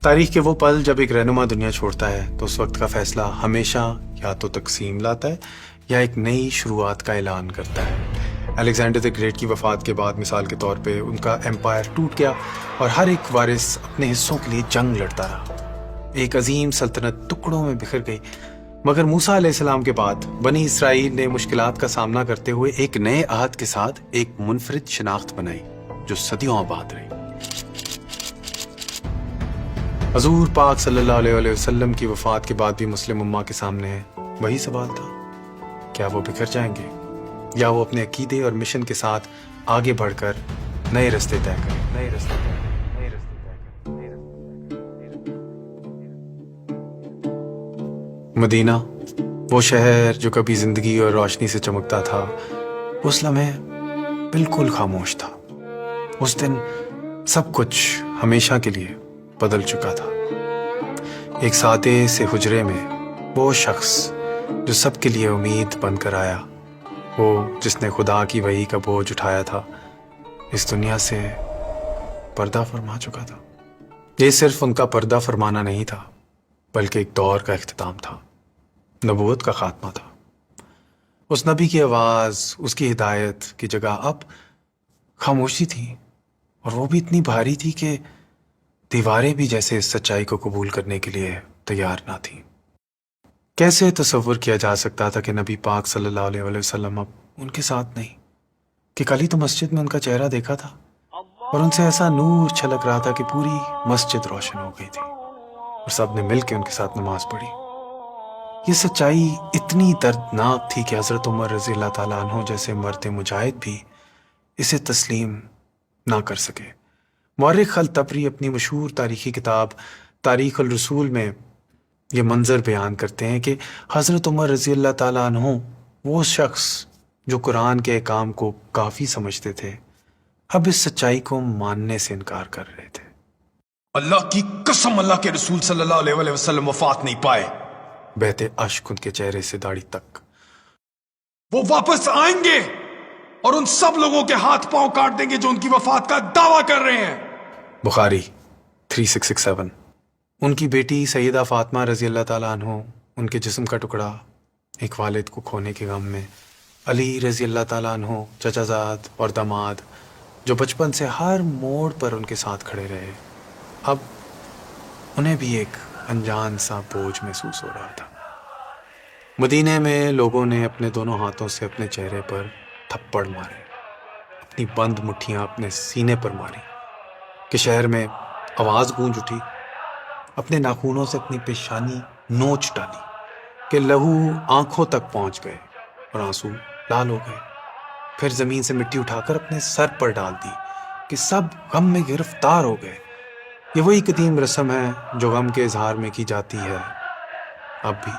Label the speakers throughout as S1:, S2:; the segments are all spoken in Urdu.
S1: تاریخ کے وہ پل جب ایک رہنما دنیا چھوڑتا ہے تو اس وقت کا فیصلہ ہمیشہ یا تو تقسیم لاتا ہے یا ایک نئی شروعات کا اعلان کرتا ہے۔ الیگزینڈر دی گریٹ کی وفات کے بعد مثال کے طور پہ ان کا ایمپائر ٹوٹ گیا اور ہر ایک وارث اپنے حصوں کے لیے جنگ لڑتا رہا۔ ایک عظیم سلطنت ٹکڑوں میں بکھر گئی، مگر موسیٰ علیہ السلام کے بعد بنی اسرائیل نے مشکلات کا سامنا کرتے ہوئے ایک نئے عہد کے ساتھ ایک منفرد شناخت بنائی جو صدیوں آباد رہی۔ حضور پاک صلی اللہ علیہ وسلم کی وفات کے بعد بھی مسلم امہ کے سامنے وہی سوال تھا، کیا وہ بکھر جائیں گے یا وہ اپنے عقیدے اور مشن کے ساتھ آگے بڑھ کر نئے راستے طے کریں۔ مدینہ، وہ شہر جو کبھی زندگی اور روشنی سے چمکتا تھا، اس لمحے بالکل خاموش تھا۔ اس دن سب کچھ ہمیشہ کے لیے بدل چکا تھا۔ ایک سادے سے حجرے میں وہ شخص جو سب کے لیے امید بن کر آیا، وہ جس نے خدا کی وحی کا بوجھ اٹھایا تھا، اس دنیا سے پردہ فرما چکا تھا۔ یہ صرف ان کا پردہ فرمانا نہیں تھا، بلکہ ایک دور کا اختتام تھا، نبوت کا خاتمہ تھا۔ اس نبی کی آواز، اس کی ہدایت کی جگہ اب خاموشی تھی، اور وہ بھی اتنی بھاری تھی کہ دیواریں بھی جیسے اس سچائی کو قبول کرنے کے لیے تیار نہ تھیں۔ کیسے تصور کیا جا سکتا تھا کہ نبی پاک صلی اللہ علیہ وسلم اب ان کے ساتھ نہیں، کہ کل ہی تو مسجد میں ان کا چہرہ دیکھا تھا اور ان سے ایسا نور چھلک رہا تھا کہ پوری مسجد روشن ہو گئی تھی اور سب نے مل کے ان کے ساتھ نماز پڑھی۔ یہ سچائی اتنی دردناک تھی کہ حضرت عمر رضی اللہ تعالیٰ عنہ جیسے مرد مجاہد بھی اسے تسلیم نہ کر سکے۔ مورخ الطبری اپنی مشہور تاریخی کتاب تاریخ الرسول میں یہ منظر بیان کرتے ہیں کہ حضرت عمر رضی اللہ تعالیٰ عنہ وہ شخص جو قرآن کے احکام کو کافی سمجھتے تھے، اب اس سچائی کو ماننے سے انکار کر رہے تھے۔
S2: اللہ کی قسم، اللہ کے رسول صلی اللہ علیہ وسلم وفات نہیں پائے۔
S1: بہتے اشک ان کے چہرے سے داڑھی تک۔
S2: وہ واپس آئیں گے اور ان سب لوگوں کے ہاتھ پاؤں کاٹ دیں گے جو ان کی وفات کا دعویٰ کر رہے ہیں۔
S1: بخاری 3667۔ ان کی بیٹی سیدہ فاطمہ رضی اللہ تعالیٰ عنہ، ان کے جسم کا ٹکڑا، ایک والد کو کھونے کے غم میں، علی رضی اللہ تعالیٰ عنہ، چچا زاد اور داماد جو بچپن سے ہر موڑ پر ان کے ساتھ کھڑے رہے، اب انہیں بھی ایک انجان سا بوجھ محسوس ہو رہا تھا۔ مدینے میں لوگوں نے اپنے دونوں ہاتھوں سے اپنے چہرے پر تھپڑ مارے، اپنی بند مٹھیاں اپنے سینے پر ماری کہ شہر میں آواز گونج اٹھی، اپنے ناخونوں سے اپنی پیشانی نوچ ڈالی کہ لہو آنکھوں تک پہنچ گئے اور آنسو لال ہو گئے۔ پھر زمین سے مٹی اٹھا کر اپنے سر پر ڈال دی کہ سب غم میں گرفتار ہو گئے۔ یہ وہی قدیم رسم ہے جو غم کے اظہار میں کی جاتی ہے اب بھی۔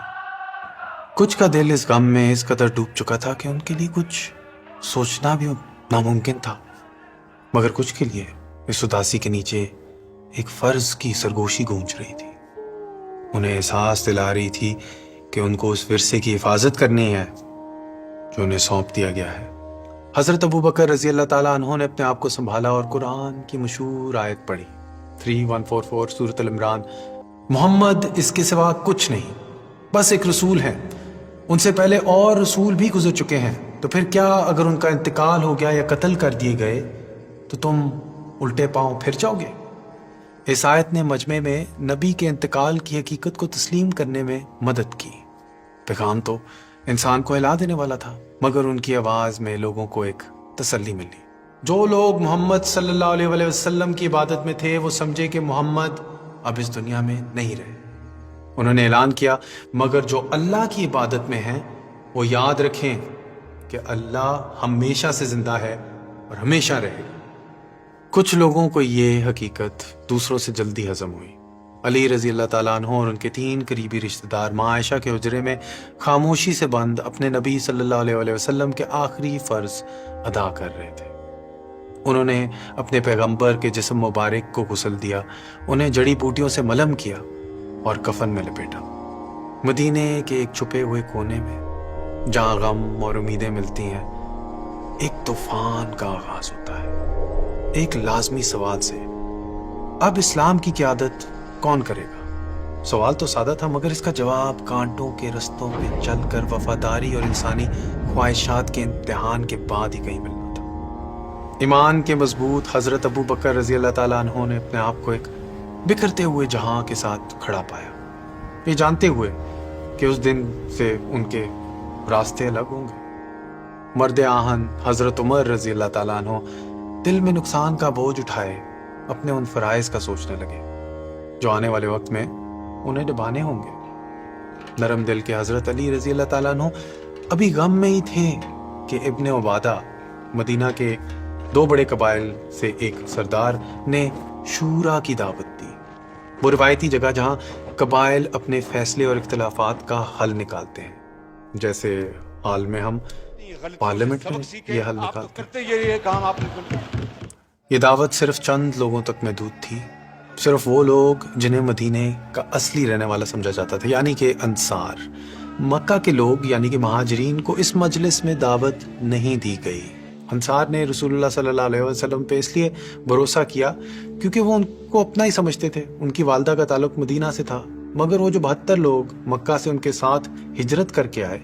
S1: کچھ کا دل اس غم میں اس قدر ڈوب چکا تھا کہ ان کے لیے کچھ سوچنا بھی ناممکن تھا، مگر کچھ کے لیے اس اداسی کے نیچے ایک فرض کی سرگوشی گونج رہی تھی۔ انہیں احساس دلا رہی تھی کہ ان کو اس ورثے کی حفاظت کرنی ہے جو انہیں سونپ دیا گیا ہے۔ حضرت ابو بکر رضی اللہ تعالیٰ عنہ نے اپنے آپ کو سنبھالا اور قرآن کی مشہور آیت پڑھی، 3144 سورۃ العمران۔ محمد اس کے سوا کچھ نہیں، بس ایک رسول ہے، ان سے پہلے اور رسول بھی گزر چکے ہیں، تو پھر کیا اگر ان کا انتقال ہو گیا یا قتل کر دیے گئے تو تم الٹے پاؤں پھر جاؤ گے؟ اس آیت نے مجمع میں نبی کے انتقال کی حقیقت کو تسلیم کرنے میں مدد کی۔ پیغام تو انسان کو ہلا دینے والا تھا، مگر ان کی آواز میں لوگوں کو ایک تسلی ملی۔ جو لوگ محمد صلی اللہ علیہ وسلم کی عبادت میں تھے وہ سمجھے کہ محمد اب اس دنیا میں نہیں رہے۔ انہوں نے اعلان کیا، مگر جو اللہ کی عبادت میں ہیں وہ یاد رکھیں کہ اللہ ہمیشہ سے زندہ ہے اور ہمیشہ رہے گا۔ کچھ لوگوں کو یہ حقیقت دوسروں سے جلدی ہضم ہوئی۔ علی رضی اللہ تعالیٰ عنہ اور ان کے 3 قریبی رشتہ دار ماں عائشہ کے حجرے میں خاموشی سے بند اپنے نبی صلی اللہ علیہ وسلم کے آخری فرض ادا کر رہے تھے۔ انہوں نے اپنے پیغمبر کے جسم مبارک کو غسل دیا، انہیں جڑی بوٹیوں سے ملم کیا اور کفن میں لپیٹا۔ مدینے کے ایک چھپے ہوئے کونے میں جہاں غم اور امیدیں ملتی ہیں، ایک طوفان کا آغاز ہوتا ہے، ایک لازمی سوال سے۔ اب اسلام کی قیادت کون کرے گا؟ سوال تو سادہ تھا، مگر اس کا جواب کانٹوں کے رستوں پہ چل کر وفاداری اور انسانی خواہشات کے امتحان کے بعد ہی کہیں ملنا تھا۔ ایمان کے مضبوط حضرت ابو بکر رضی اللہ تعالیٰ عنہ نے اپنے آپ کو ایک بکھرتے ہوئے جہاں کے ساتھ کھڑا پایا، یہ جانتے ہوئے کہ اس دن سے ان کے راستے الگ ہوں گے۔ مرد آہن حضرت عمر رضی اللہ تعالیٰ عنہ دل میں نقصان کا بوجھ اٹھائے اپنے ان فرائض کا سوچنے لگے جو آنے والے وقت میں انہیں نبھانے ہوں گے۔ نرم دل کے حضرت علی رضی اللہ تعالیٰ عنہ ابھی غم میں ہی تھے کہ ابن عبادہ مدینہ کے 2 بڑے قبائل سے ایک سردار نے شورا کی دعوت دی، وہ روایتی جگہ جہاں قبائل اپنے فیصلے اور اختلافات کا حل نکالتے ہیں، جیسے حال میں ہم پارلیمنٹ میں یہ حل نکالتے ہیں۔ یہ دعوت صرف چند لوگوں تک محدود تھی، صرف وہ لوگ جنہیں مدینے کا اصلی رہنے والا سمجھا جاتا تھا، یعنی کہ انصار۔ مکہ کے لوگ یعنی کہ مہاجرین کو اس مجلس میں دعوت نہیں دی گئی۔ انصار نے رسول اللہ صلی اللہ علیہ وسلم پہ اس لیے بھروسہ کیا کیونکہ وہ ان کو اپنا ہی سمجھتے تھے، ان کی والدہ کا تعلق مدینہ سے تھا، مگر وہ جو 72 لوگ مکہ سے ان کے ساتھ ہجرت کر کے آئے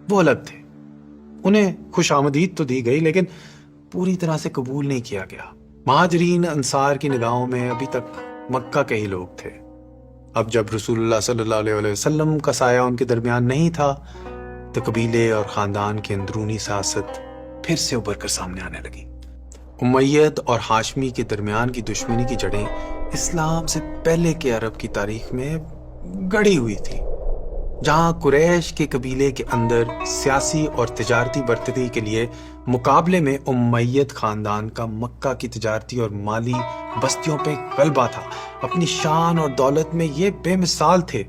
S1: وہ الگ تھے۔ انہیں خوش آمدید تو دی گئی لیکن پوری طرح سے قبول نہیں کیا گیا۔ مہاجرین انصار کی نگاہوں میں ابھی تک مکہ کے ہی لوگ تھے۔ اب جب رسول اللہ صلی اللہ علیہ وسلم کا سایہ ان کے درمیان نہیں تھا تو قبیلے اور خاندان کی اندرونی سیاست پھر سے ابھر کر سامنے آنے لگی۔ امید اور ہاشمی کے درمیان کی دشمنی کی جڑیں اسلام سے پہلے کے عرب کی تاریخ میں گڑی ہوئی تھی، جہاں قریش کے قبیلے کے اندر سیاسی اور تجارتی برتری کے لیے مقابلے میں امید خاندان کا مکہ کی تجارتی اور مالی بستیوں پہ غلبہ تھا۔ اپنی شان اور دولت میں یہ بے مثال تھے،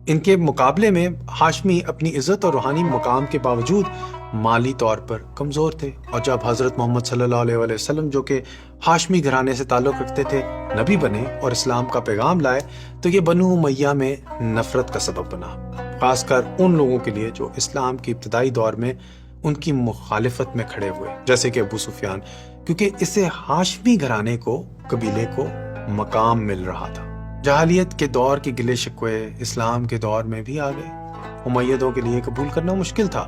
S1: ان کے مقابلے میں ہاشمی اپنی عزت اور روحانی مقام کے باوجود مالی طور پر کمزور تھے، اور جب حضرت محمد صلی اللہ علیہ وسلم جو کہ ہاشمی گھرانے سے تعلق رکھتے تھے نبی بنے اور اسلام کا پیغام لائے تو یہ بنو امیہ میں نفرت کا سبب بنا، خاص کر ان لوگوں کے لیے جو اسلام کے ابتدائی دور میں ان کی مخالفت میں کھڑے ہوئے، جیسے کہ ابو سفیان، کیونکہ اسے ہاشمی گھرانے کو قبیلے کو مقام مل رہا تھا۔ جاہلیت کے دور کے گلے شکوے اسلام کے دور میں بھی آ گئے۔ امیدوں کے لیے قبول کرنا مشکل تھا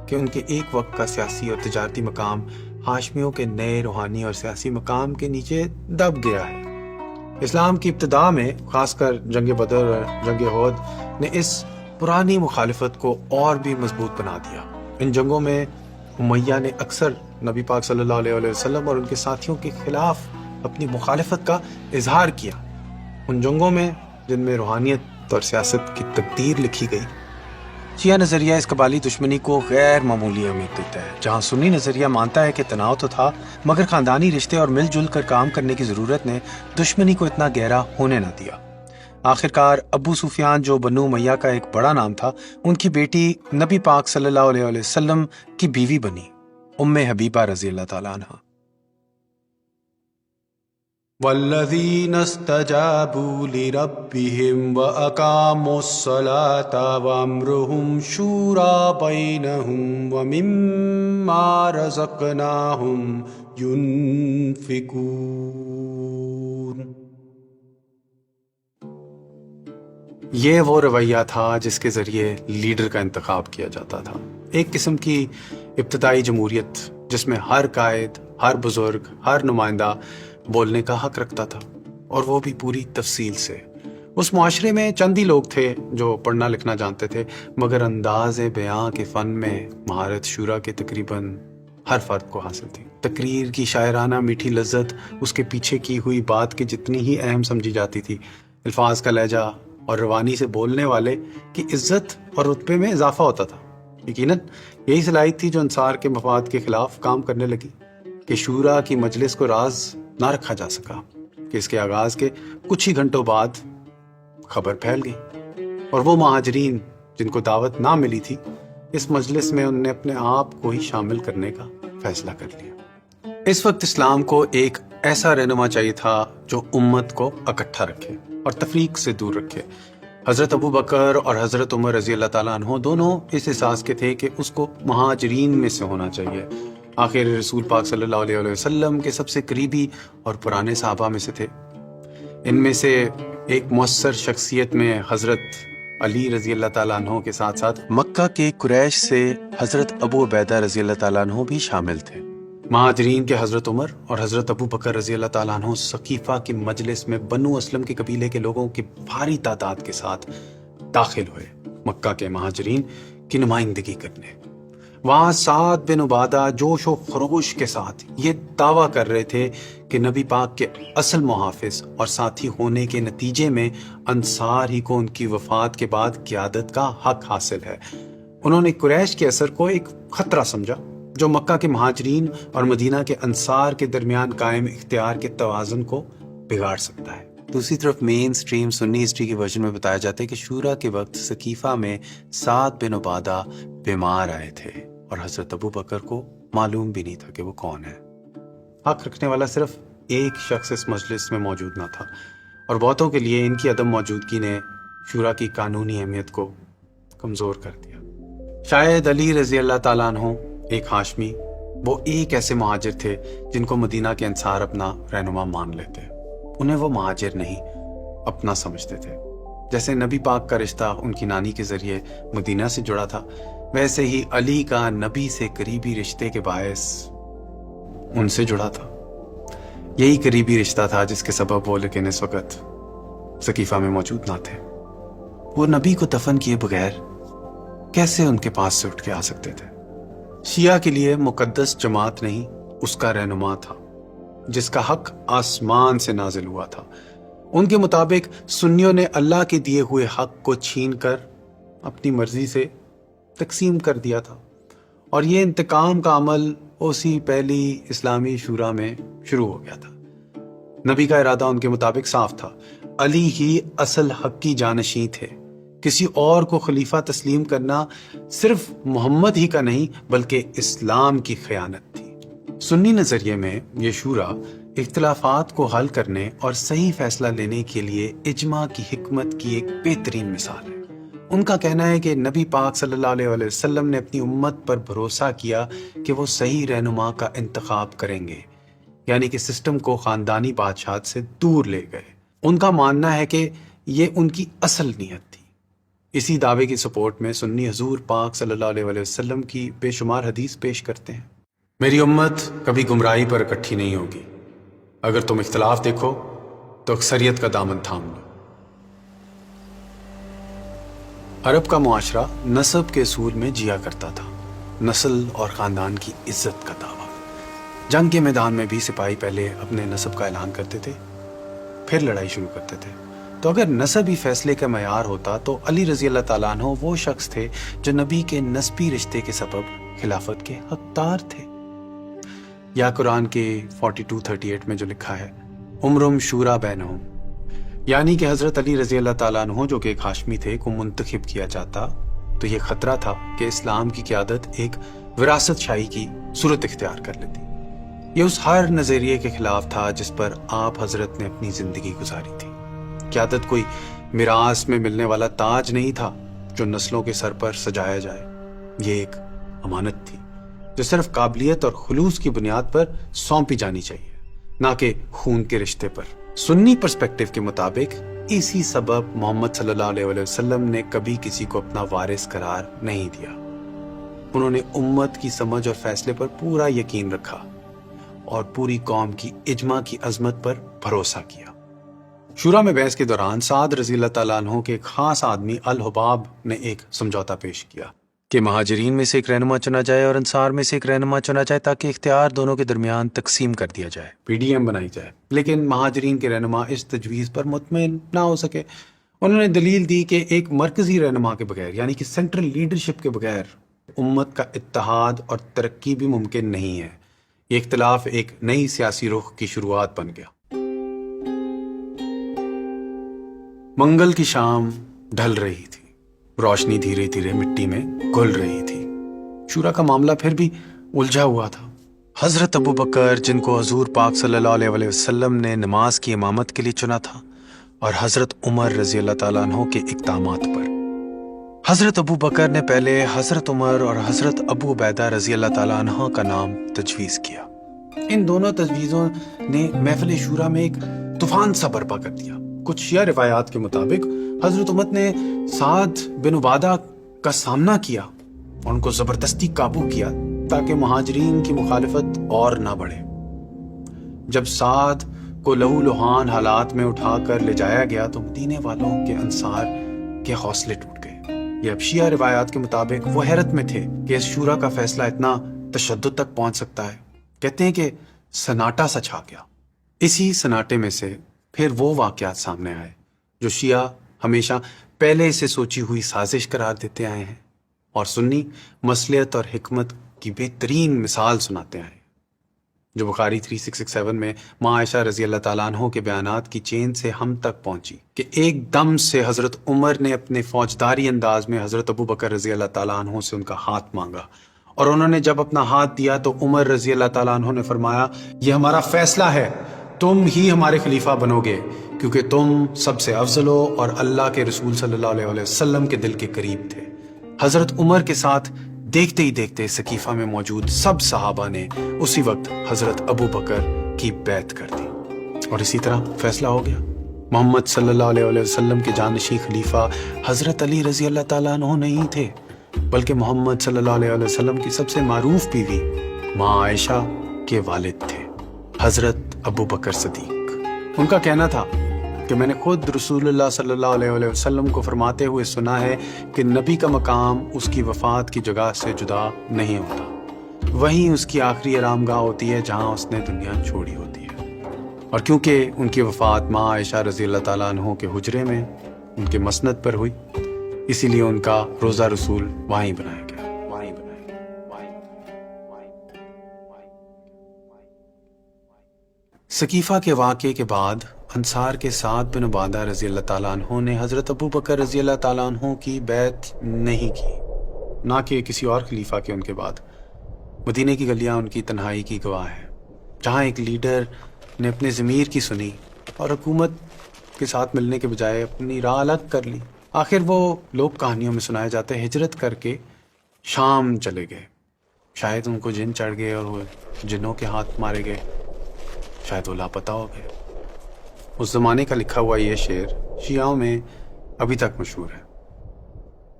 S1: کہ ان کے ایک وقت کا سیاسی اور تجارتی مقام ہاشمیوں کے نئے روحانی اور سیاسی مقام کے نیچے دب گیا ہے۔ اسلام کی ابتدا میں خاص کر جنگ بدر اور جنگ احد نے اس پرانی مخالفت کو اور بھی مضبوط بنا دیا۔ ان جنگوں میں امیہ نے اکثر نبی پاک صلی اللہ علیہ وسلم اور ان کے ساتھیوں کے خلاف اپنی مخالفت کا اظہار کیا۔ ان جنگوں میں جن میں روحانیت اور سیاست کی تقدیر لکھی گئی، شیعہ نظریہ اس قبالی دشمنی کو غیر معمولی اہمیت دیتا ہے، جہاں سنی نظریہ مانتا ہے کہ تناؤ تو تھا مگر خاندانی رشتے اور مل جل کر کام کرنے کی ضرورت نے دشمنی کو اتنا گہرا ہونے نہ دیا۔ آخرکار ابو سفیان جو بنو امیہ کا ایک بڑا نام تھا، ان کی بیٹی نبی پاک صلی اللہ علیہ وسلم کی بیوی بنی، ام حبیبہ رضی اللہ تعالیٰ عنہ۔ والذین استجابوا لربهم واقاموا الصلاة وامرهم شورى بینہم ومما رزقناہم ينفقون۔ یہ وہ رویہ تھا جس کے ذریعے لیڈر کا انتخاب کیا جاتا تھا، ایک قسم کی ابتدائی جمہوریت جس میں ہر قائد، ہر بزرگ، ہر نمائندہ بولنے کا حق رکھتا تھا، اور وہ بھی پوری تفصیل سے۔ اس معاشرے میں چند ہی لوگ تھے جو پڑھنا لکھنا جانتے تھے، مگر انداز بیاں کے فن میں مہارت شورا کے تقریباً ہر فرد کو حاصل تھی۔ تقریر کی شاعرانہ میٹھی لذت اس کے پیچھے کی ہوئی بات کی جتنی ہی اہم سمجھی جاتی تھی، الفاظ کا لہجہ اور روانی سے بولنے والے کی عزت اور رتبے میں اضافہ ہوتا تھا۔ یقیناً یہی صلاحیت تھی جو انصار کے مفاد کے خلاف کام کرنے لگی کہ شورا کی مجلس کو راز نہ رکھا جا سکا کہ اس کے آغاز کے کچھ ہی گھنٹوں بعد خبر پھیل گئی، اور وہ مہاجرین جن کو دعوت نہ ملی تھی اس مجلس میں انہوں نے اپنے آپ کو ہی شامل کرنے کا فیصلہ کر لیا۔ اس وقت اسلام کو ایک ایسا رہنما چاہیے تھا جو امت کو اکٹھا رکھے اور تفریق سے دور رکھے۔ حضرت ابو بکر اور حضرت عمر رضی اللہ تعالیٰ عنہ دونوں اس احساس کے تھے کہ اس کو مہاجرین میں سے ہونا چاہیے۔ آخر رسول پاک صلی اللہ علیہ وسلم کے سب سے قریبی اور پرانے صحابہ میں سے تھے۔ ان میں سے ایک مؤثر شخصیت میں حضرت علی رضی اللہ تعالیٰ عنہ کے ساتھ ساتھ
S3: مکہ کے قریش سے حضرت ابو عبیدہ رضی اللہ تعالیٰ عنہ بھی شامل تھے۔
S1: مہاجرین کے حضرت عمر اور حضرت ابو بکر رضی اللہ تعالیٰ عنہ ثقیفہ کی مجلس میں بنو اسلم کے قبیلے کے لوگوں کی بھاری تعداد کے ساتھ داخل ہوئے مکہ کے مہاجرین کی نمائندگی کرنے۔ وہاں سعد بن عبادہ جوش و خروش کے ساتھ یہ دعویٰ کر رہے تھے کہ نبی پاک کے اصل محافظ اور ساتھی ہونے کے نتیجے میں انصار ہی کو ان کی وفات کے بعد قیادت کا حق حاصل ہے۔ انہوں نے قریش کے اثر کو ایک خطرہ سمجھا جو مکہ کے مہاجرین اور مدینہ کے انصار کے درمیان قائم اختیار کے توازن کو بگاڑ سکتا ہے۔
S3: دوسری طرف مین سٹریم سنی ہسٹری کے ورژن میں بتایا جاتا ہے کہ شورا کے وقت ثقیفہ میں سعد بن عبادہ بیمار آئے تھے اور حضرت ابو بکر کو معلوم بھی نہیں تھا کہ وہ کون ہے۔
S1: حق رکھنے والا صرف ایک شخص اس مجلس میں موجود نہ تھا، اور بہتوں کے لیے ان کی عدم موجودگی نے شورا کی قانونی اہمیت کو کمزور کر دیا۔ شاید علی رضی اللہ تعالیٰ عنہ ایک ہاشمی، وہ ایک ایسے مہاجر تھے جن کو مدینہ کے انصار اپنا رہنما مان لیتے۔ انہیں وہ مہاجر نہیں اپنا سمجھتے تھے۔ جیسے نبی پاک کا رشتہ ان کی نانی کے ذریعے مدینہ سے جڑا تھا، ویسے ہی علی کا نبی سے قریبی رشتے کے باعث ان سے جڑا تھا۔ یہی قریبی رشتہ تھا جس کے سبب وہ لیکن اس وقت ثقیفہ میں موجود نہ تھے۔ وہ نبی کو دفن کیے بغیر کیسے ان کے پاس سے اٹھ کے آ سکتے تھے؟ شیعہ کے لیے مقدس جماعت نہیں، اس کا رہنما تھا جس کا حق آسمان سے نازل ہوا تھا۔ ان کے مطابق سنیوں نے اللہ کے دیے ہوئے حق کو چھین کر اپنی مرضی سے تقسیم کر دیا تھا، اور یہ انتقام کا عمل اسی پہلی اسلامی شورا میں شروع ہو گیا تھا۔ نبی کا ارادہ ان کے مطابق صاف تھا، علی ہی اصل حق کی جانشین تھے۔ کسی اور کو خلیفہ تسلیم کرنا صرف محمد ہی کا نہیں بلکہ اسلام کی خیانت تھی۔ سنی نظریے میں یہ شورا اختلافات کو حل کرنے اور صحیح فیصلہ لینے کے لیے اجماع کی حکمت کی ایک بہترین مثال ہے۔ ان کا کہنا ہے کہ نبی پاک صلی اللہ علیہ وسلم نے اپنی امت پر بھروسہ کیا کہ وہ صحیح رہنما کا انتخاب کریں گے، یعنی کہ سسٹم کو خاندانی بادشاہت سے دور لے گئے۔ ان کا ماننا ہے کہ یہ ان کی اصل نیت تھی۔ اسی دعوے کی سپورٹ میں سنی حضور پاک صلی اللہ علیہ وسلم کی بے شمار حدیث پیش کرتے ہیں۔ میری امت کبھی گمراہی پر اکٹھی نہیں ہوگی۔ اگر تم اختلاف دیکھو تو اکثریت کا دامن تھام لو۔ عرب کا معاشرہ نسب کے اصول میں جیا کرتا تھا، نسل اور خاندان کی عزت کا دعویٰ۔ جنگ کے میدان میں بھی سپاہی پہلے اپنے نسب کا اعلان کرتے تھے، پھر لڑائی شروع کرتے تھے۔ تو اگر نسب ہی فیصلے کا معیار ہوتا تو علی رضی اللہ تعالیٰ عنہ وہ شخص تھے جو نبی کے نسبی رشتے کے سبب خلافت کے حقدار تھے۔ یا قرآن کے 42:38 میں جو لکھا ہے، عمرم شورا بینہم، یعنی کہ حضرت علی رضی اللہ تعالیٰ عنہ جو کہ ایک ہاشمی تھے کو منتخب کیا جاتا تو یہ خطرہ تھا کہ اسلام کی قیادت ایک وراثت شاہی کی صورت اختیار کر لیتی۔ یہ اس ہر نظریے کے خلاف تھا جس پر آپ حضرت نے اپنی زندگی گزاری تھی۔ قیادت کوئی میراث میں ملنے والا تاج نہیں تھا جو نسلوں کے سر پر سجایا جائے، یہ ایک امانت تھی جو صرف قابلیت اور خلوص کی بنیاد پر سونپی جانی چاہیے، نہ کہ خون کے رشتے پر۔ سنی پرسپیکٹو کے مطابق اسی سبب محمد صلی اللہ علیہ وسلم نے کبھی کسی کو اپنا وارث قرار نہیں دیا۔ انہوں نے امت کی سمجھ اور فیصلے پر پورا یقین رکھا اور پوری قوم کی اجماع کی عظمت پر بھروسہ کیا۔ شورا میں بحث کے دوران سعد رضی اللہ تعالیٰ عنہ کے ایک خاص آدمی الحباب نے ایک سمجھوتا پیش کیا
S3: کہ مہاجرین میں سے ایک رہنما چنا جائے اور انصار میں سے ایک رہنما چنا جائے تاکہ اختیار دونوں کے درمیان تقسیم کر دیا جائے،
S1: PDM بنائی جائے۔ لیکن مہاجرین کے رہنما اس تجویز پر مطمئن نہ ہو سکے۔ انہوں نے دلیل دی کہ ایک مرکزی رہنما کے بغیر، یعنی کہ سینٹرل لیڈرشپ کے بغیر، امت کا اتحاد اور ترقی بھی ممکن نہیں ہے۔ یہ اختلاف ایک نئی سیاسی رخ کی شروعات بن گیا۔ منگل کی شام ڈھل رہی تھی، روشنی دھیرے دھیرے مٹی میں گھل رہی تھی۔ شورا کا معاملہ پھر بھی الجھا ہوا تھا۔
S3: حضرت ابو بکر جن کو حضور پاک صلی اللہ علیہ وسلم نے نماز کی امامت کے لیے چنا تھا، اور حضرت عمر رضی اللہ تعالیٰ عنہ کے اقدامات پر۔ حضرت ابو بکر نے پہلے حضرت عمر اور حضرت ابو عبیدہ رضی اللہ تعالیٰ عنہ کا نام تجویز کیا۔
S1: ان دونوں تجویزوں نے محفل شورا میں ایک طوفان سا برپا کر دیا۔ کچھ شیعہ روایات کے مطابق حضرت عمر نے سعد بن عبادہ کا سامنا کیا اور ان کو زبردستی قابو کیا تاکہ مہاجرین کی مخالفت اور نہ بڑھے۔ جب سعد کو لہو لہان حالات میں اٹھا کر لے جایا گیا تو مدینے والوں کے انصار کے حوصلے ٹوٹ گئے۔ یہ اب شیعہ روایات کے مطابق وہ حیرت میں تھے کہ اس شورا کا فیصلہ اتنا تشدد تک پہنچ سکتا ہے۔ کہتے ہیں کہ سناٹا سا چھا گیا۔ اسی سناٹے میں سے پھر وہ واقعات سامنے آئے جو شیعہ ہمیشہ پہلے سے سوچی ہوئی سازش قرار دیتے آئے ہیں اور سنی مصلحت اور حکمت کی بہترین مثال سناتے آئے، جو بخاری 3667 میں ماں عائشہ رضی اللہ تعالیٰ عنہ کے بیانات کی چین سے ہم تک پہنچی کہ ایک دم سے حضرت عمر نے اپنے فوجداری انداز میں حضرت ابو بکر رضی اللہ تعالیٰ عنہ سے ان کا ہاتھ مانگا، اور انہوں نے جب اپنا ہاتھ دیا تو عمر رضی اللہ تعالیٰ عنہ نے فرمایا، یہ ہمارا فیصلہ ہے، تم ہی ہمارے خلیفہ بنو گے کیونکہ تم سب سے افضل ہو اور اللہ کے رسول صلی اللہ علیہ وسلم کے دل کے قریب تھے۔ حضرت عمر کے ساتھ دیکھتے ہی دیکھتے سقیفہ میں موجود سب صحابہ نے اسی وقت حضرت ابو بکر کی بیعت کر دی اور اسی طرح فیصلہ ہو گیا۔ محمد صلی اللہ علیہ وسلم کے جانشین خلیفہ حضرت علی رضی اللہ تعالیٰ عنہ نہیں تھے، بلکہ محمد صلی اللہ علیہ وسلم کی سب سے معروف بیوی ماں عائشہ کے والد تھے، حضرت ابو بکر صدیق۔ ان کا کہنا تھا کہ میں نے خود رسول اللہ صلی اللہ علیہ وسلم کو فرماتے ہوئے سنا ہے کہ نبی کا مقام اس کی وفات کی جگہ سے جدا نہیں ہوتا، وہیں اس کی آخری آرام گاہ ہوتی ہے جہاں اس نے دنیا چھوڑی ہوتی ہے۔ اور کیونکہ ان کی وفات ماں عائشہ رضی اللہ تعالیٰ عنہ کے حجرے میں ان کے مسند پر ہوئی، اسی لیے ان کا روضہ رسول وہیں بنایا گیا۔ سقیفہ کے واقعے کے بعد انصار کے سعد بن عبادہ رضی اللہ تعالیٰ عنہ نے حضرت ابو بکر رضی اللہ تعالیٰ عنہ کی بیعت نہیں کی، نہ کہ کسی اور خلیفہ کے ان کے بعد۔ مدینے کی گلیاں ان کی تنہائی کی گواہ ہیں، جہاں ایک لیڈر نے اپنے ضمیر کی سنی اور حکومت کے ساتھ ملنے کے بجائے اپنی راہ الگ کر لی۔ آخر وہ لوگ کہانیوں میں سنائے جاتے ہیں ہجرت کر کے شام چلے گئے، شاید ان کو جن چڑھ گئے اور وہ جنوں کے ہاتھ مارے گئے، شاید وہ لاپتہ ہو گئے۔ اس زمانے کا لکھا ہوا یہ شعر شیعوں میں ابھی تک مشہور ہے۔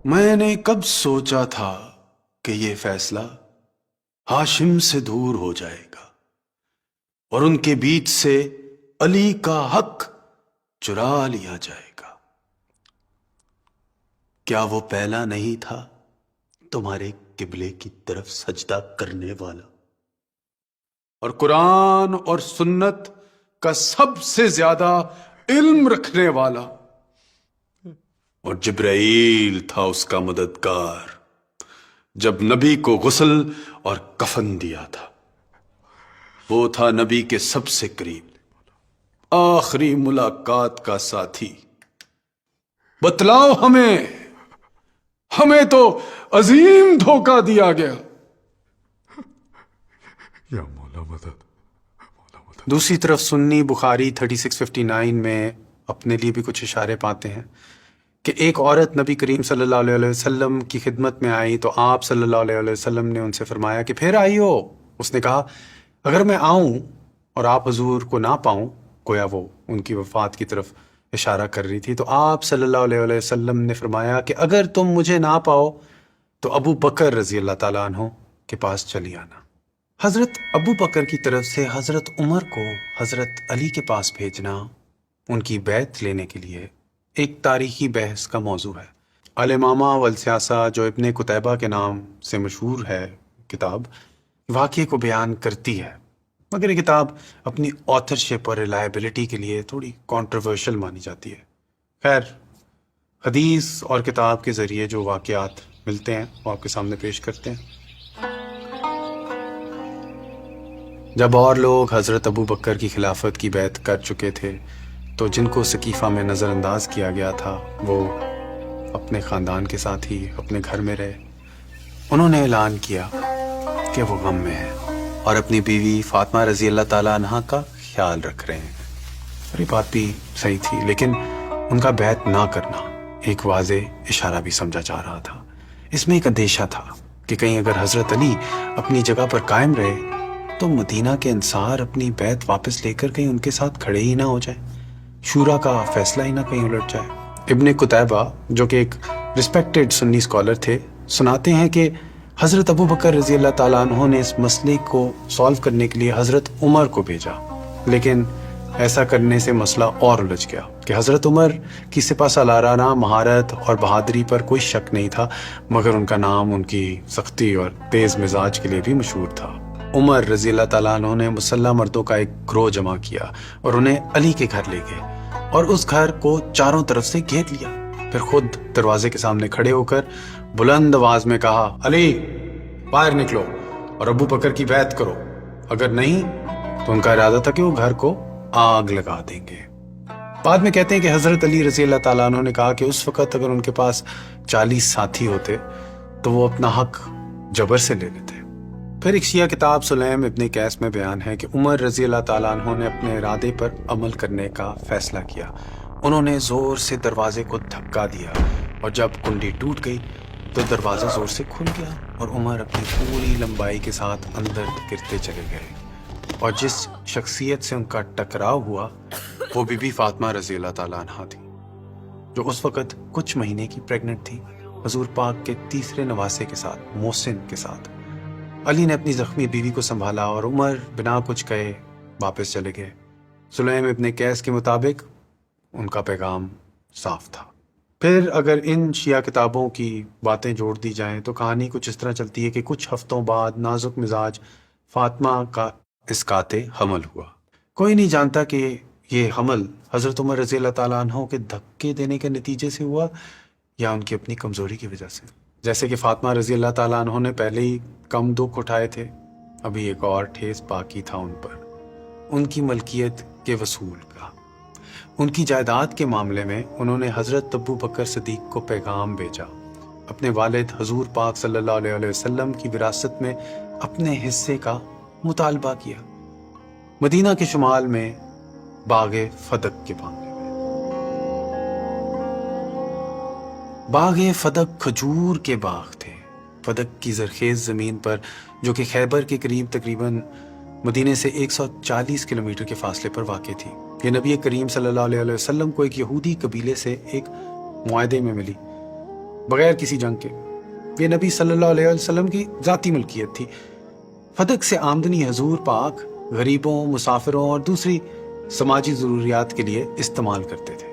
S1: میں نے کب سوچا تھا کہ یہ فیصلہ ہاشم سے دور ہو جائے گا اور ان کے بیچ سے علی کا حق چرا لیا جائے گا۔ کیا وہ پہلا نہیں تھا تمہارے قبلے کی طرف سجدہ کرنے والا اور قرآن اور سنت کا سب سے زیادہ علم رکھنے والا، اور جبرائیل تھا اس کا مددگار جب نبی کو غسل اور کفن دیا تھا۔ وہ تھا نبی کے سب سے قریب، آخری ملاقات کا ساتھی۔ بتلاؤ ہمیں تو عظیم دھوکہ دیا گیا۔
S2: یا مولا مدد۔
S1: دوسری طرف سنی بخاری 3659 میں اپنے لیے بھی کچھ اشارے پاتے ہیں کہ ایک عورت نبی کریم صلی اللہ علیہ وسلم کی خدمت میں آئی تو آپ صلی اللہ علیہ وسلم نے ان سے فرمایا کہ پھر آئی ہو؟ اس نے کہا اگر میں آؤں اور آپ حضور کو نہ پاؤں، گویا وہ ان کی وفات کی طرف اشارہ کر رہی تھی، تو آپ صلی اللہ علیہ وسلم نے فرمایا کہ اگر تم مجھے نہ پاؤ تو ابو بکر رضی اللہ تعالیٰ عنہ کے پاس چلی آنا۔ حضرت ابو بکر کی طرف سے حضرت عمر کو حضرت علی کے پاس بھیجنا ان کی بیعت لینے کے لیے ایک تاریخی بحث کا موضوع ہے۔ الامامہ والسیاسہ جو ابن قتیبہ کے نام سے مشہور ہے کتاب، واقعے کو بیان کرتی ہے، مگر یہ کتاب اپنی آتھرشپ اور ریلائبلٹی کے لیے تھوڑی کانٹروورشل مانی جاتی ہے۔ خیر، حدیث اور کتاب کے ذریعے جو واقعات ملتے ہیں وہ آپ کے سامنے پیش کرتے ہیں۔ جب اور لوگ حضرت ابو بکر کی خلافت کی بیعت کر چکے تھے تو جن کو سقیفہ میں نظر انداز کیا گیا تھا وہ اپنے خاندان کے ساتھ ہی اپنے گھر میں رہے۔ انہوں نے اعلان کیا کہ وہ غم میں ہیں اور اپنی بیوی فاطمہ رضی اللہ تعالیٰ عنہا کا خیال رکھ رہے ہیں۔ اور یہ بات بھی صحیح تھی، لیکن ان کا بیعت نہ کرنا ایک واضح اشارہ بھی سمجھا جا رہا تھا۔ اس میں ایک اندیشہ تھا کہ کہیں اگر حضرت علی اپنی جگہ پر قائم رہے تو مدینہ کے انصار اپنی بیعت واپس لے کر کہیں ان کے ساتھ کھڑے ہی نہ ہو جائیں۔ شورا کا فیصلہ ہی نہ کہیں الٹ جائے۔ ابن قتیبہ جو کہ ایک رسپیکٹڈ سنی اسکالر تھے، سناتے ہیں کہ حضرت ابو بکر رضی اللہ تعالیٰ عنہ نے اس مسئلے کو سالو کرنے کے لیے حضرت عمر کو بھیجا، لیکن ایسا کرنے سے مسئلہ اور الجھ گیا کہ حضرت عمر کی سپہ سالارانہ مہارت اور بہادری پر کوئی شک نہیں تھا، مگر ان کا نام ان کی سختی اور تیز مزاج کے لیے بھی مشہور تھا۔ عمر رضی اللہ تعالیٰ عنہ نے مسلح مردوں کا ایک گروہ جمع کیا اور انہیں علی کے گھر لے گئے اور اس گھر کو چاروں طرف سے گھیر لیا، پھر خود دروازے کے سامنے کھڑے ہو کر بلند آواز میں کہا، علی باہر نکلو اور ابو بکر کی بیعت کرو، اگر نہیں تو ان کا ارادہ تھا کہ وہ گھر کو آگ لگا دیں گے۔ بعد میں کہتے ہیں کہ حضرت علی رضی اللہ تعالیٰ عنہ نے کہا کہ اس وقت اگر ان کے پاس 40 ساتھی ہوتے تو وہ اپنا حق جبر سے لے لیتے۔ پھر ایک شیعہ کتاب سلیم ابن قیس میں بیان ہے کہ عمر رضی اللہ تعالیٰ عنہ نے اپنے ارادے پر عمل کرنے کا فیصلہ کیا۔ انہوں نے زور سے دروازے کو دھکا دیا اور جب کنڈی ٹوٹ گئی تو دروازہ زور سے کھل گیا اور عمر اپنی پوری لمبائی کے ساتھ اندر گرتے چلے گئے، اور جس شخصیت سے ان کا ٹکراؤ ہوا وہ بی بی فاطمہ رضی اللہ تعالیٰ عنہا تھی، جو اس وقت کچھ مہینے کی پریگننٹ تھی، حضور پاک کے تیسرے نواسے کے ساتھ، محسن کے ساتھ۔ علی نے اپنی زخمی بیوی کو سنبھالا اور عمر بنا کچھ کہے واپس چلے گئے۔ سلیم ابن قیس کے مطابق ان کا پیغام صاف تھا۔ پھر اگر ان شیعہ کتابوں کی باتیں جوڑ دی جائیں تو کہانی کچھ اس طرح چلتی ہے کہ کچھ ہفتوں بعد نازک مزاج فاطمہ کا اسقاط حمل ہوا۔ کوئی نہیں جانتا کہ یہ حمل حضرت عمر رضی اللہ تعالیٰ عنہ کے دھکے دینے کے نتیجے سے ہوا یا ان کی اپنی کمزوری کی وجہ سے۔ جیسے کہ فاطمہ رضی اللہ تعالیٰ عنہ نے پہلے ہی کم دکھ اٹھائے تھے، ابھی ایک اور ٹھیس باقی تھا ان پر، ان کی ملکیت کے وصول کا۔ ان کی جائیداد کے معاملے میں انہوں نے حضرت ابو بکر صدیق کو پیغام بھیجا، اپنے والد حضور پاک صلی اللہ علیہ وسلم کی وراثت میں اپنے حصے کا مطالبہ کیا، مدینہ کے شمال میں باغ فدق کے معاملے میں۔ باغ فدق کھجور کے باغ تھے، فدق کی زرخیز زمین پر، جو کہ خیبر کے قریب تقریباً مدینے سے 140 کلومیٹر کے فاصلے پر واقع تھی۔ یہ نبی کریم صلی اللہ علیہ وسلم کو ایک یہودی قبیلے سے ایک معاہدے میں ملی، بغیر کسی جنگ کے۔ یہ نبی صلی اللہ علیہ وسلم کی ذاتی ملکیت تھی۔ فدق سے آمدنی حضور پاک غریبوں، مسافروں اور دوسری سماجی ضروریات کے لیے استعمال کرتے تھے۔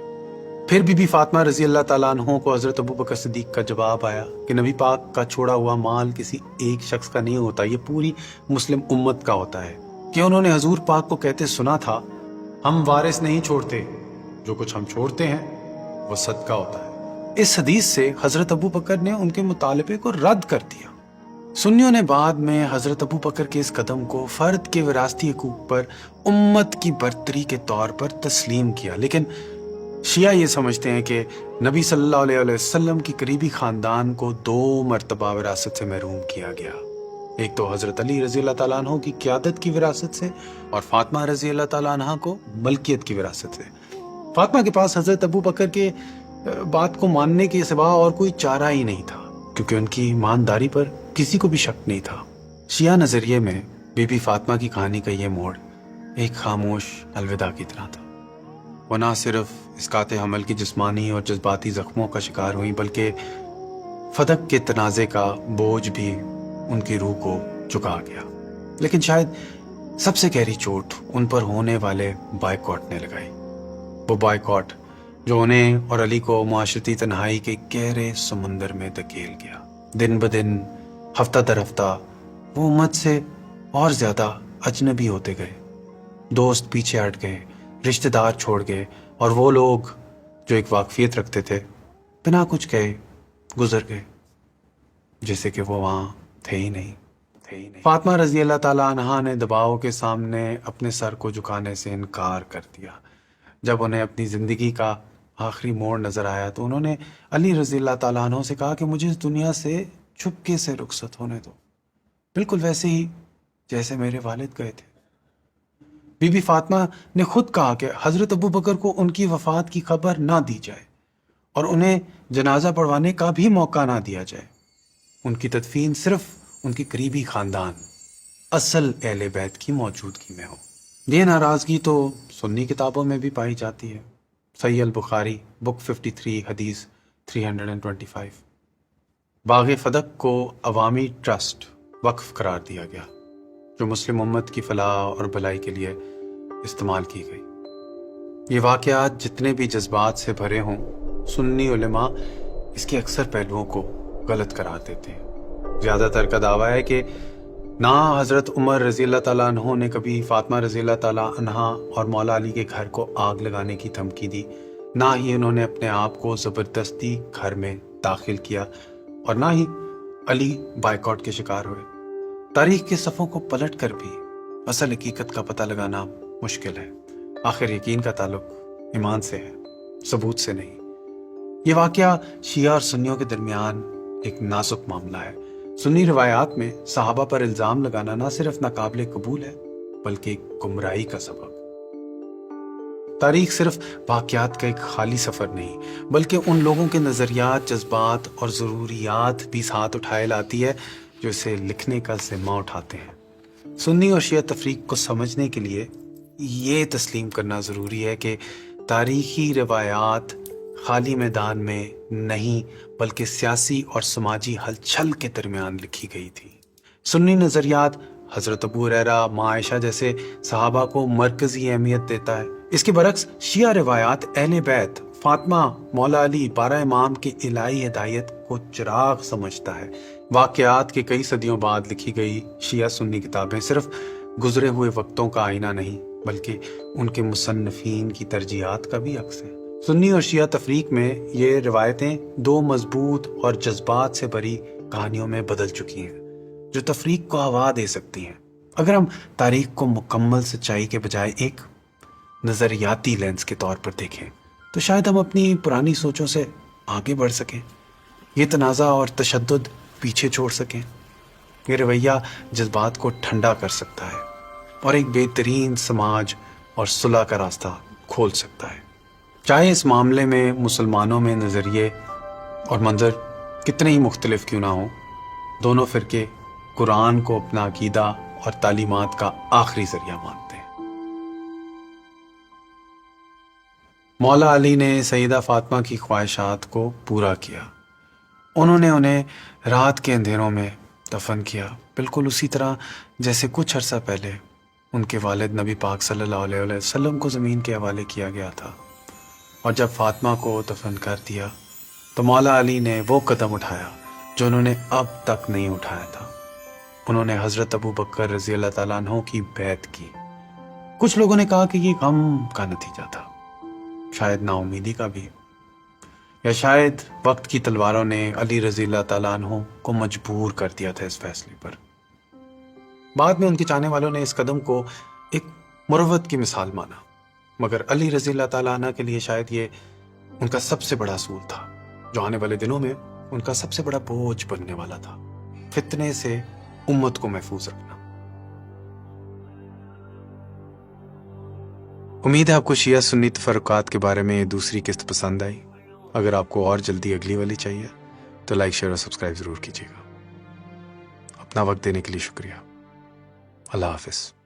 S1: پھر بی بی فاطمہ رضی اللہ تعالیٰ عنہ کو حضرت ابو بکر صدیق کا جواب آیا کہ نبی پاک کا چھوڑا ہوا مال کسی ایک شخص کا نہیں ہوتا، یہ پوری مسلم امت کا ہوتا ہے، کہ انہوں نے حضور پاک کو کہتے سنا تھا، ہم وارث نہیں چھوڑتے، جو کچھ ہم چھوڑتے ہیں وہ صدقہ ہوتا ہے۔ اس حدیث سے حضرت ابو بکر نے ان کے مطالبے کو رد کر دیا۔ سنیوں نے بعد میں حضرت ابو بکر کے اس قدم کو فرد کے وراثتی حقوق پر امت کی برتری کے طور پر تسلیم کیا، لیکن شیعہ یہ سمجھتے ہیں کہ نبی صلی اللہ علیہ وسلم کی قریبی خاندان کو 2 مرتبہ وراثت سے محروم کیا گیا، ایک تو حضرت علی رضی اللہ تعالیٰ عنہ کی قیادت کی وراثت سے اور فاطمہ رضی اللہ تعالیٰ عنہ کو ملکیت کی وراثت سے۔ فاطمہ کے پاس حضرت ابو بکر کے بات کو ماننے کے سوا اور کوئی چارہ ہی نہیں تھا، کیونکہ ان کی ایمانداری پر کسی کو بھی شک نہیں تھا۔ شیعہ نظریے میں بی بی فاطمہ کی کہانی کا یہ موڑ ایک خاموش الوداع کی طرح تھا۔ وہ نہ صرف اسقاط حمل کی جسمانی اور جذباتی زخموں کا شکار ہوئی، بلکہ فدق کے تنازع کا بوجھ بھی ان کی روح کو چکا گیا۔ لیکن شاید سب سے گہری چوٹ ان پر ہونے والے بائیکاٹ نے لگائی، وہ بائیکاٹ جو انہیں اور علی کو معاشرتی تنہائی کے گہرے سمندر میں دھکیل گیا۔ دن بدن، ہفتہ در ہفتہ وہ امت سے اور زیادہ اجنبی ہوتے گئے، دوست پیچھے ہٹ گئے، رشتہ دار چھوڑ گئے، اور وہ لوگ جو ایک واقفیت رکھتے تھے بنا کچھ کہے گزر گئے، جیسے کہ وہ وہاں تھے ہی نہیں۔ فاطمہ رضی اللہ تعالیٰ عنہا نے دباؤ کے سامنے اپنے سر کو جھکانے سے انکار کر دیا۔ جب انہیں اپنی زندگی کا آخری موڑ نظر آیا تو انہوں نے علی رضی اللہ تعالیٰ عنہ سے کہا کہ مجھے اس دنیا سے چپکے سے رخصت ہونے دو، بالکل ویسے ہی جیسے میرے والد گئے تھے۔ بی بی فاطمہ نے خود کہا کہ حضرت ابو بکر کو ان کی وفات کی خبر نہ دی جائے اور انہیں جنازہ پڑھوانے کا بھی موقع نہ دیا جائے۔ ان کی تدفین صرف ان کی قریبی خاندان، اصل اہل بیت کی موجودگی میں ہو۔ یہ ناراضگی تو سنی کتابوں میں بھی پائی جاتی ہے۔ صحیح البخاری بک 53 حدیث 325۔ باغ فدق کو عوامی ٹرسٹ وقف قرار دیا گیا جو مسلم امت کی فلاح اور بھلائی کے لیے استعمال کی گئی۔ یہ واقعات جتنے بھی جذبات سے بھرے ہوں، سنی علماء اس کے اکثر پہلوؤں کو غلط قرار دیتے ہیں۔ زیادہ تر کا دعویٰ ہے کہ نہ حضرت عمر رضی اللہ تعالیٰ عنہ نے کبھی فاطمہ رضی اللہ تعالیٰ عنہا اور مولا علی کے گھر کو آگ لگانے کی دھمکی دی، نہ ہی انہوں نے اپنے آپ کو زبردستی گھر میں داخل کیا، اور نہ ہی علی بائیکاٹ کے شکار ہوئے۔ تاریخ کے صفوں کو پلٹ کر بھی اصل حقیقت کا پتہ لگانا مشکل ہے۔ آخر یقین کا تعلق ایمان سے ہے، ثبوت سے نہیں۔ یہ واقعہ شیعہ اور سنیوں کے درمیان ایک نازک معاملہ ہے۔ سنی روایات میں صحابہ پر الزام لگانا نہ صرف ناقابل قبول ہے بلکہ ایک گمراہی کا سبب۔ تاریخ صرف واقعات کا ایک خالی سفر نہیں بلکہ ان لوگوں کے نظریات، جذبات اور ضروریات بھی ساتھ اٹھائے لاتی ہے جو اسے لکھنے کا ذمہ اٹھاتے ہیں۔ سنی اور شیعہ تفریق کو سمجھنے کے لیے یہ تسلیم کرنا ضروری ہے کہ تاریخی روایات خالی میدان میں نہیں بلکہ سیاسی اور سماجی ہلچل کے درمیان لکھی گئی تھی۔ سنی نظریات حضرت ابو ہریرہ، ماں عائشہ جیسے صحابہ کو مرکزی اہمیت دیتا ہے۔ اس کے برعکس شیعہ روایات اہل بیت، فاطمہ، مولا علی، 12 امام کی الہی ہدایت کو چراغ سمجھتا ہے۔ واقعات کے کئی صدیوں بعد لکھی گئی شیعہ سنی کتابیں صرف گزرے ہوئے وقتوں کا آئینہ نہیں بلکہ ان کے مصنفین کی ترجیحات کا بھی عکس ہے۔ سنی اور شیعہ تفریق میں یہ روایتیں دو مضبوط اور جذبات سے بھری کہانیوں میں بدل چکی ہیں جو تفریق کو ہوا دے سکتی ہیں۔ اگر ہم تاریخ کو مکمل سچائی کے بجائے ایک نظریاتی لینس کے طور پر دیکھیں تو شاید ہم اپنی پرانی سوچوں سے آگے بڑھ سکیں، یہ تنازع اور تشدد پیچھے چھوڑ سکیں۔ یہ رویہ جذبات کو ٹھنڈا کر سکتا ہے اور ایک بہترین سماج اور صلح کا راستہ کھول سکتا ہے۔ چاہے اس معاملے میں مسلمانوں میں نظریے اور منظر کتنے ہی مختلف کیوں نہ ہوں، دونوں فرقے قرآن کو اپنا عقیدہ اور تعلیمات کا آخری ذریعہ مانتے ہیں۔ مولا علی نے سیدہ فاطمہ کی خواہشات کو پورا کیا۔ انہوں نے انہیں رات کے اندھیروں میں دفن کیا، بالکل اسی طرح جیسے کچھ عرصہ پہلے ان کے والد نبی پاک صلی اللہ علیہ وسلم کو زمین کے حوالے کیا گیا تھا۔ اور جب فاطمہ کو دفن کر دیا تو مولا علی نے وہ قدم اٹھایا جو انہوں نے اب تک نہیں اٹھایا تھا۔ انہوں نے حضرت ابو بکر رضی اللہ تعالیٰ عنہ کی بیعت کی۔ کچھ لوگوں نے کہا کہ یہ غم کا نتیجہ تھا، شاید نا امیدی کا بھی، یا شاید وقت کی تلواروں نے علی رضی اللہ تعالیٰ عنہ کو مجبور کر دیا تھا اس فیصلے پر۔ بعد میں ان کے چاہنے والوں نے اس قدم کو ایک مروت کی مثال مانا، مگر علی رضی اللہ تعالیٰ عنہ کے لیے شاید یہ ان کا سب سے بڑا اصول تھا جو آنے والے دنوں میں ان کا سب سے بڑا بوجھ بننے والا تھا، فتنے سے امت کو محفوظ رکھنا۔
S3: امید ہے آپ کو شیعہ سنی تفرقات کے بارے میں دوسری قسط پسند آئی۔ اگر آپ کو اور جلدی اگلی والی چاہیے تو لائک، شیئر اور سبسکرائب ضرور کیجیے گا۔ اپنا وقت دینے کے لیے شکریہ۔ اللہ حافظ۔